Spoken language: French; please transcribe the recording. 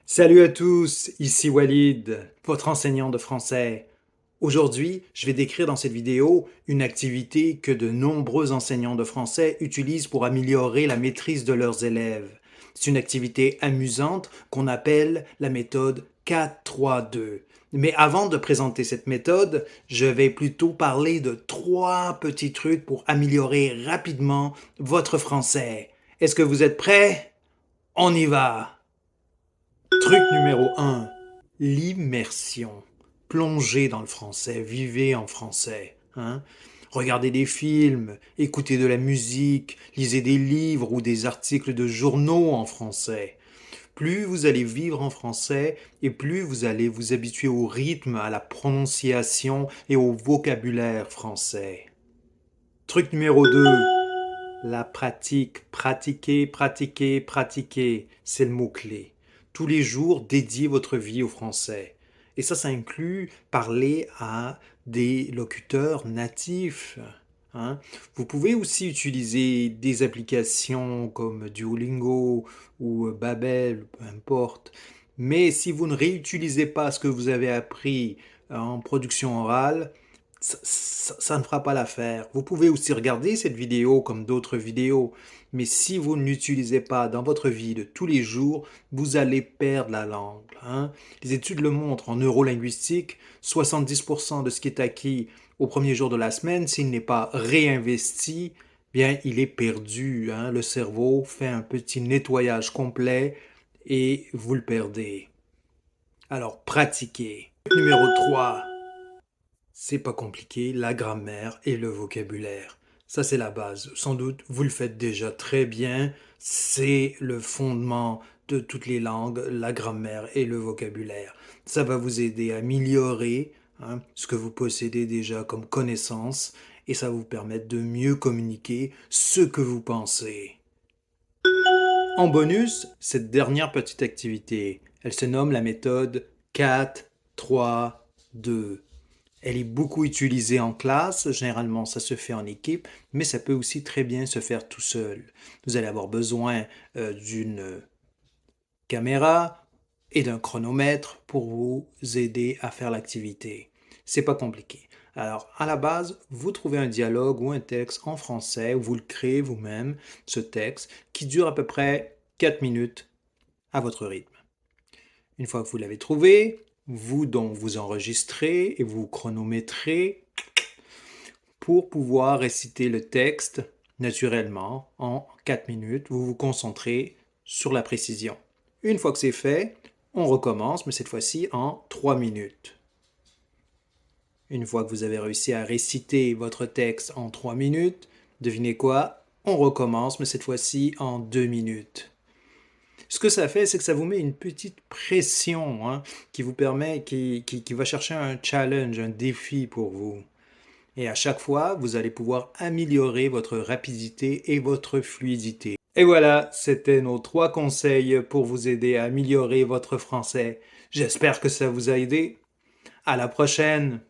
Salut à tous, ici Walid, votre enseignant de français. Aujourd'hui, je vais décrire dans cette vidéo une activité que de nombreux enseignants de français utilisent pour améliorer la maîtrise de leurs élèves. C'est une activité amusante qu'on appelle la méthode 4-3-2. Mais avant de présenter cette méthode, je vais plutôt parler de 3 petits trucs pour améliorer rapidement votre français. Est-ce que vous êtes prêts? On y va! Truc numéro 1, l'immersion. Plongez dans le français, vivez en français. Hein? Regardez des films, écoutez de la musique, lisez des livres ou des articles de journaux en français. Plus vous allez vivre en français et plus vous allez vous habituer au rythme, à la prononciation et au vocabulaire français. Truc numéro 2, la pratique, pratiquer, pratiquer, pratiquer, c'est le mot-clé. Tous les jours, dédiez votre vie au français. Et ça inclut parler à des locuteurs natifs. Hein. Vous pouvez aussi utiliser des applications comme Duolingo ou Babel, peu importe. Mais si vous ne réutilisez pas ce que vous avez appris en production orale, ça ne fera pas l'affaire. Vous pouvez aussi regarder cette vidéo comme d'autres vidéos, mais si vous ne l'utilisez pas dans votre vie de tous les jours, vous allez perdre la langue. Hein. Les études le montrent en neurolinguistique, 70% de ce qui est acquis au premier jour de la semaine, s'il n'est pas réinvesti, bien il est perdu. Hein. Le cerveau fait un petit nettoyage complet et vous le perdez. Alors pratiquez. Numéro 3. C'est pas compliqué, la grammaire et le vocabulaire. Ça, c'est la base. Sans doute, vous le faites déjà très bien. C'est le fondement de toutes les langues, la grammaire et le vocabulaire. Ça va vous aider à améliorer ce que vous possédez déjà comme connaissance et ça va vous permettre de mieux communiquer ce que vous pensez. En bonus, cette dernière petite activité, elle se nomme la méthode 4-3-2. Elle est beaucoup utilisée en classe, généralement ça se fait en équipe, mais ça peut aussi très bien se faire tout seul. Vous allez avoir besoin d'une caméra et d'un chronomètre pour vous aider à faire l'activité. C'est pas compliqué. Alors, à la base, vous trouvez un dialogue ou un texte en français, ou vous le créez vous-même, ce texte, qui dure à peu près 4 minutes à votre rythme. Une fois que vous l'avez trouvé, vous enregistrez et vous chronométrez pour pouvoir réciter le texte naturellement en 4 minutes. Vous vous concentrez sur la précision. Une fois que c'est fait, on recommence, mais cette fois-ci en 3 minutes. Une fois que vous avez réussi à réciter votre texte en 3 minutes, devinez quoi? On recommence, mais cette fois-ci en 2 minutes. Ce que ça fait, c'est que ça vous met une petite pression qui vous permet, qui va chercher un challenge, un défi pour vous. Et à chaque fois, vous allez pouvoir améliorer votre rapidité et votre fluidité. Et voilà, c'était nos 3 conseils pour vous aider à améliorer votre français. J'espère que ça vous a aidé. À la prochaine!